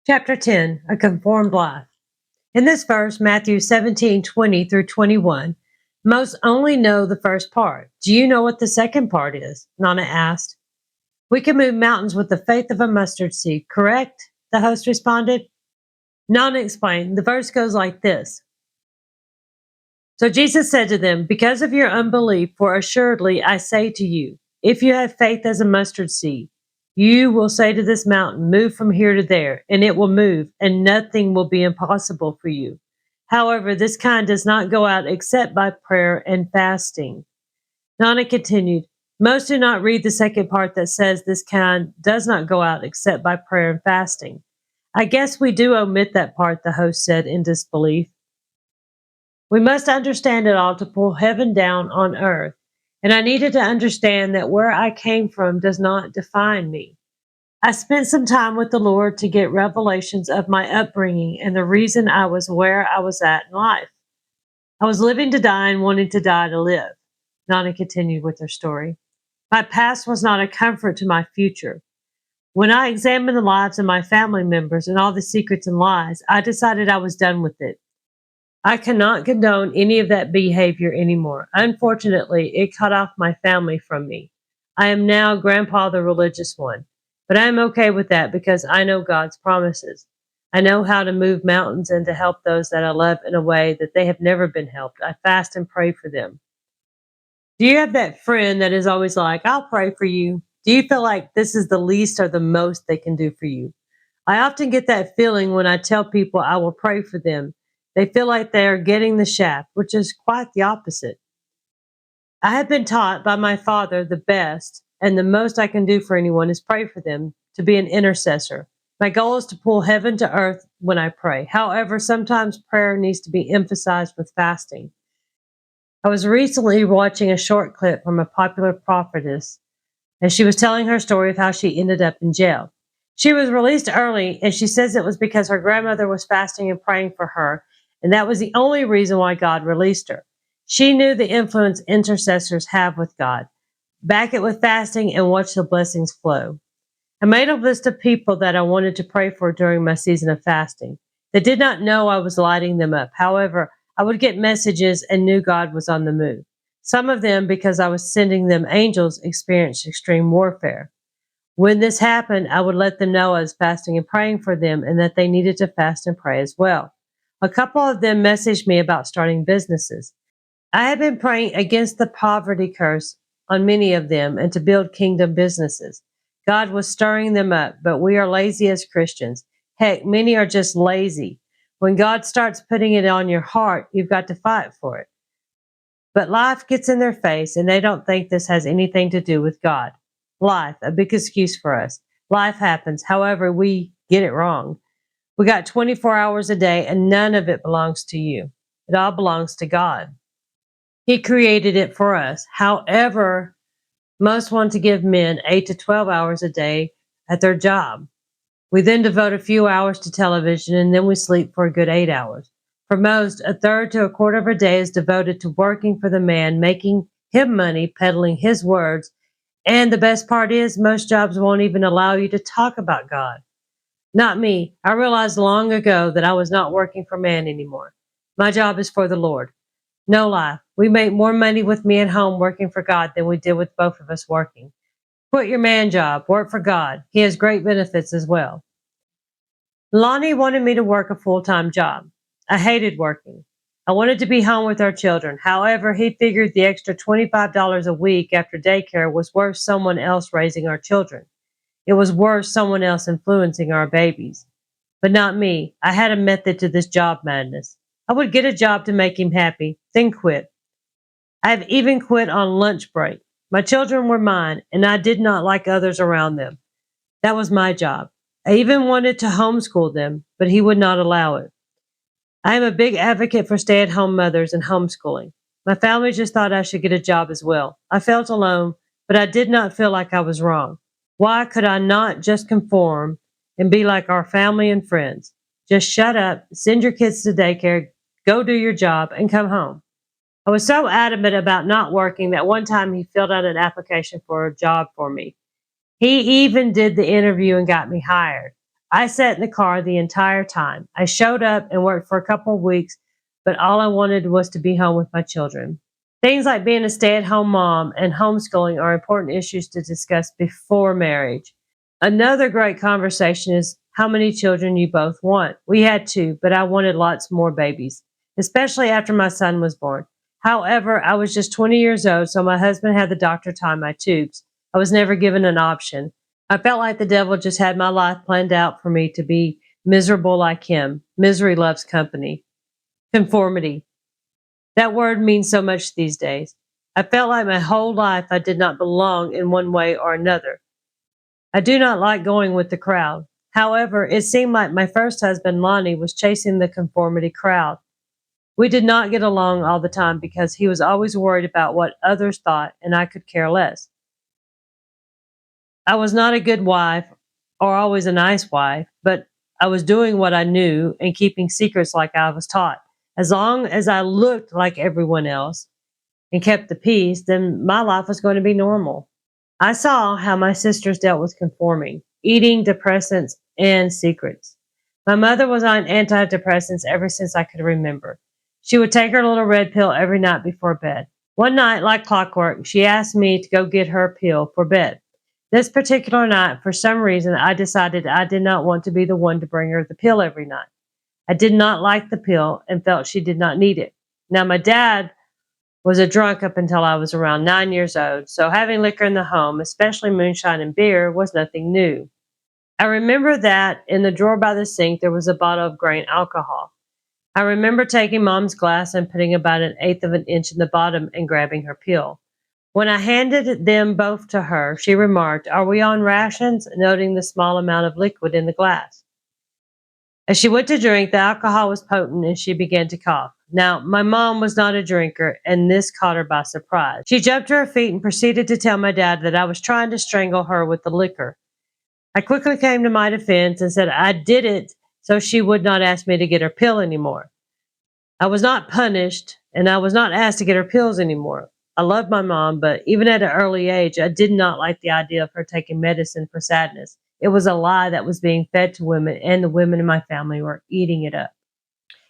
Chapter 10, A Conformed Life. In this verse, Matthew 17:20 through 21, most only know the first part. Do you know what the second part is? Nana asked. We can move mountains with the faith of a mustard seed, correct? The host responded. Nana explained. The verse goes like this. So Jesus said to them, because of your unbelief, for assuredly I say to you, if you have faith as a mustard seed, you will say to this mountain, move from here to there, and it will move, and nothing will be impossible for you. However, this kind does not go out except by prayer and fasting. Nana continued, most do not read the second part that says this kind does not go out except by prayer and fasting. I guess we do omit that part, the host said in disbelief. We must understand it all to pull heaven down on earth. And I needed to understand that where I came from does not define me. I spent some time with the Lord to get revelations of my upbringing and the reason I was where I was at in life. I was living to die and wanting to die to live. Nana continued with her story. My past was not a comfort to my future. When I examined the lives of my family members and all the secrets and lies, I decided I was done with it. I cannot condone any of that behavior anymore. Unfortunately, it cut off my family from me. I am now Grandpa the religious one, but I am okay with that because I know God's promises. I know how to move mountains and to help those that I love in a way that they have never been helped. I fast and pray for them. Do you have that friend that is always like, I'll pray for you? Do you feel like this is the least or the most they can do for you? I often get that feeling when I tell people I will pray for them. They feel like they are getting the shaft, which is quite the opposite. I have been taught by my father the best and the most I can do for anyone is pray for them, to be an intercessor. My goal is to pull heaven to earth when I pray. However, sometimes prayer needs to be emphasized with fasting. I was recently watching a short clip from a popular prophetess, and she was telling her story of how she ended up in jail. She was released early, and she says it was because her grandmother was fasting and praying for her, and that was the only reason why God released her. She knew the influence intercessors have with God. Back it with fasting and watch the blessings flow. I made a list of people that I wanted to pray for during my season of fasting. They did not know I was lighting them up. However, I would get messages and knew God was on the move. Some of them, because I was sending them angels, experienced extreme warfare. When this happened, I would let them know I was fasting and praying for them and that they needed to fast and pray as well. A couple of them messaged me about starting businesses. I had been praying against the poverty curse on many of them and to build kingdom businesses. God was stirring them up, but we are lazy as Christians. Heck, many are just lazy. When God starts putting it on your heart, you've got to fight for it. But life gets in their face and they don't think this has anything to do with God. Life, a big excuse for us. Life happens. However, we get it wrong. We got 24 hours a day and none of it belongs to you. It all belongs to God. He created it for us. However, most want to give men 8 to 12 hours a day at their job. We then devote a few hours to television and then we sleep for a good 8 hours. For most, a third to a quarter of a day is devoted to working for the man, making him money, peddling his words. And the best part is, most jobs won't even allow you to talk about God. Not me. I realized long ago that I was not working for man anymore. My job is for the Lord. No lie. We make more money with me at home working for God than we did with both of us working. Quit your man job. Work for God. He has great benefits as well. Lonnie wanted me to work a full-time job. I hated working. I wanted to be home with our children. However, he figured the extra $25 a week after daycare was worth someone else raising our children. It was worth someone else influencing our babies. But not me. I had a method to this job madness. I would get a job to make him happy, then quit. I have even quit on lunch break. My children were mine, and I did not like others around them. That was my job. I even wanted to homeschool them, but he would not allow it. I am a big advocate for stay-at-home mothers and homeschooling. My family just thought I should get a job as well. I felt alone, but I did not feel like I was wrong. Why could I not just conform and be like our family and friends? Just shut up, send your kids to daycare, go do your job, and come home. I was so adamant about not working that one time he filled out an application for a job for me. He even did the interview and got me hired. I sat in the car the entire time. I showed up and worked for a couple of weeks, but all I wanted was to be home with my children. Things like being a stay at home mom and homeschooling are important issues to discuss before marriage. Another great conversation is how many children you both want. We had two, but I wanted lots more babies, especially after my son was born. However, I was just 20 years old, so my husband had the doctor tie my tubes. I was never given an option. I felt like the devil just had my life planned out for me to be miserable like him. Misery loves company. Conformity. That word means so much these days. I felt like my whole life I did not belong in one way or another. I do not like going with the crowd. However, it seemed like my first husband, Lonnie, was chasing the conformity crowd. We did not get along all the time because he was always worried about what others thought and I could care less. I was not a good wife or always a nice wife, but I was doing what I knew and keeping secrets like I was taught. As long as I looked like everyone else and kept the peace, then my life was going to be normal. I saw how my sisters dealt with conforming, eating, depressants, and secrets. My mother was on antidepressants ever since I could remember. She would take her little red pill every night before bed. One night, like clockwork, she asked me to go get her a pill for bed. This particular night, for some reason, I decided I did not want to be the one to bring her the pill every night. I did not like the pill and felt she did not need it. Now, my dad was a drunk up until I was around 9 years old, so having liquor in the home, especially moonshine and beer, was nothing new. I remember that in the drawer by the sink there was a bottle of grain alcohol. I remember taking Mom's glass and putting about an eighth of an inch in the bottom and grabbing her pill. When I handed them both to her, she remarked, "Are we on rations?" noting the small amount of liquid in the glass. As she went to drink, the alcohol was potent and she began to cough. Now, my mom was not a drinker, and this caught her by surprise. She jumped to her feet and proceeded to tell my dad that I was trying to strangle her with the liquor. I quickly came to my defense and said I did it so she would not ask me to get her pill anymore. I was not punished, and I was not asked to get her pills anymore. I loved my mom, but even at an early age, I did not like the idea of her taking medicine for sadness. It was a lie that was being fed to women, and the women in my family were eating it up.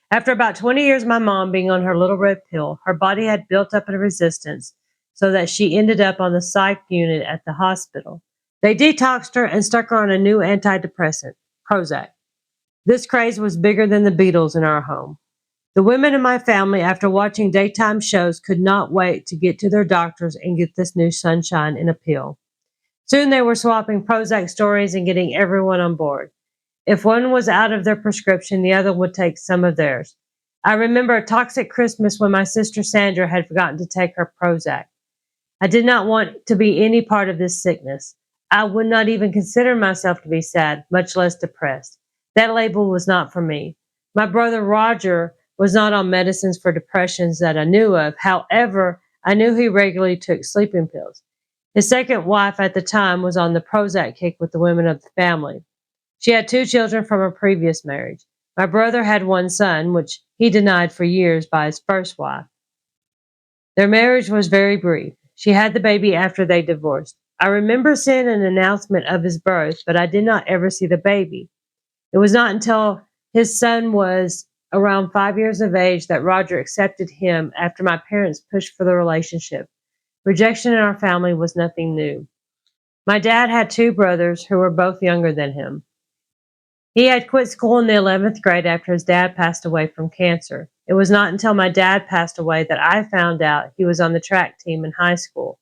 After about 20 years of my mom being on her little red pill, her body had built up a resistance so that she ended up on the psych unit at the hospital. They detoxed her and stuck her on a new antidepressant, Prozac. This craze was bigger than the Beatles in our home. The women in my family, after watching daytime shows, could not wait to get to their doctors and get this new sunshine in a pill. Soon they were swapping Prozac stories and getting everyone on board. If one was out of their prescription, the other would take some of theirs. I remember a toxic Christmas when my sister Sandra had forgotten to take her Prozac. I did not want to be any part of this sickness. I would not even consider myself to be sad, much less depressed. That label was not for me. My brother Roger was not on medicines for depressions that I knew of. However, I knew he regularly took sleeping pills. His second wife at the time was on the Prozac kick with the women of the family. She had two children from a previous marriage. My brother had one son, which he denied for years by his first wife. Their marriage was very brief. She had the baby after they divorced. I remember seeing an announcement of his birth, but I did not ever see the baby. It was not until his son was around 5 years of age that Roger accepted him after my parents pushed for the relationship. Rejection in our family was nothing new. My dad had two brothers who were both younger than him. He had quit school in the 11th grade after his dad passed away from cancer. It was not until my dad passed away that I found out he was on the track team in high school.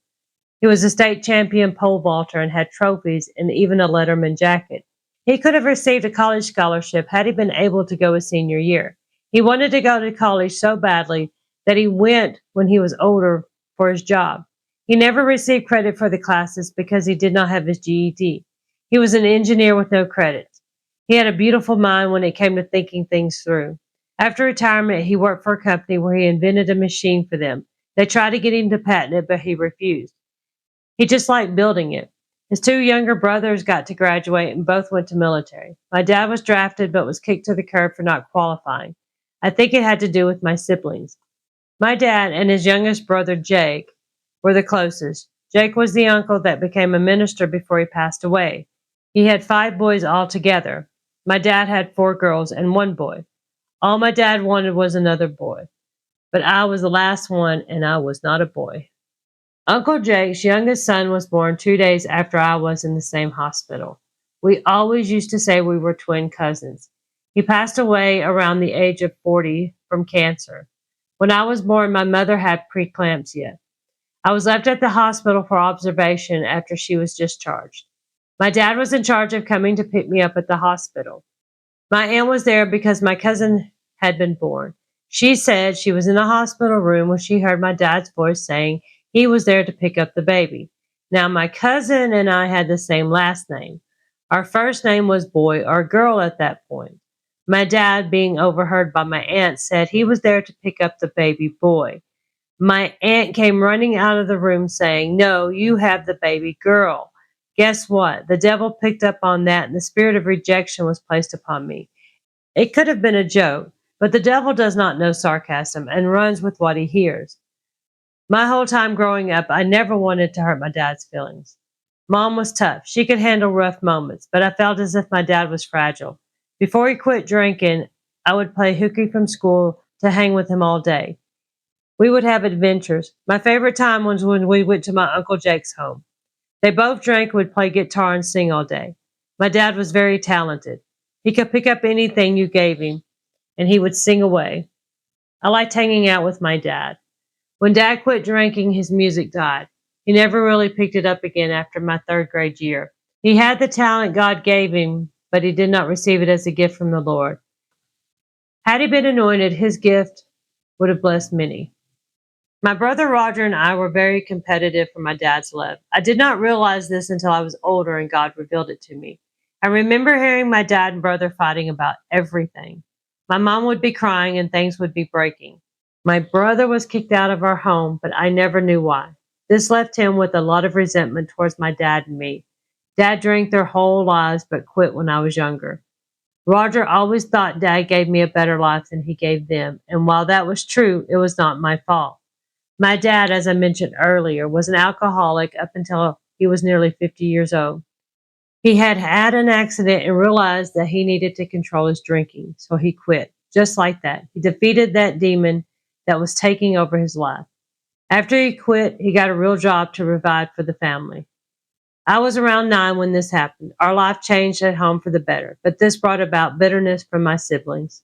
He was a state champion pole vaulter and had trophies and even a Letterman jacket. He could have received a college scholarship had he been able to go his senior year. He wanted to go to college so badly that he went when he was older for his job. He never received credit for the classes because he did not have his GED. He was an engineer with no credits. He had a beautiful mind when it came to thinking things through. After retirement, he worked for a company where he invented a machine for them. They tried to get him to patent it, but he refused. He just liked building it. His two younger brothers got to graduate and both went to military. My dad was drafted but was kicked to the curb for not qualifying. I think it had to do with my siblings. My dad and his youngest brother, Jake, were the closest. Jake was the uncle that became a minister before he passed away. He had 5 boys altogether. My dad had 4 girls and 1 boy. All my dad wanted was another boy, but I was the last one and I was not a boy. Uncle Jake's youngest son was born 2 days after I was in the same hospital. We always used to say we were twin cousins. He passed away around the age of 40 from cancer. When I was born, my mother had preeclampsia. I was left at the hospital for observation after she was discharged. My dad was in charge of coming to pick me up at the hospital. My aunt was there because my cousin had been born. She said she was in the hospital room when she heard my dad's voice saying he was there to pick up the baby. Now, my cousin and I had the same last name. Our first name was boy or girl at that point. My dad, being overheard by my aunt, said he was there to pick up the baby boy. My aunt came running out of the room saying, "No, you have the baby girl." Guess what? The devil picked up on that and the spirit of rejection was placed upon me. It could have been a joke, but the devil does not know sarcasm and runs with what he hears. My whole time growing up, I never wanted to hurt my dad's feelings. Mom was tough. She could handle rough moments, but I felt as if my dad was fragile. Before he quit drinking, I would play hooky from school to hang with him all day. We would have adventures. My favorite time was when we went to my Uncle Jake's home. They both drank, would play guitar, and sing all day. My dad was very talented. He could pick up anything you gave him, and he would sing away. I liked hanging out with my dad. When dad quit drinking, his music died. He never really picked it up again after my third grade year. He had the talent God gave him, but he did not receive it as a gift from the Lord. Had he been anointed, his gift would have blessed many. My brother Roger and I were very competitive for my dad's love. I did not realize this until I was older and God revealed it to me. I remember hearing my dad and brother fighting about everything. My mom would be crying and things would be breaking. My brother was kicked out of our home, but I never knew why. This left him with a lot of resentment towards my dad and me. Dad drank their whole lives but quit when I was younger. Roger always thought Dad gave me a better life than he gave them, and while that was true, it was not my fault. My dad, as I mentioned earlier, was an alcoholic up until he was nearly 50 years old. He had had an accident and realized that he needed to control his drinking, so he quit. Just like that, he defeated that demon that was taking over his life. After he quit, he got a real job to provide for the family. I was around 9 when this happened. Our life changed at home for the better, but this brought about bitterness from my siblings.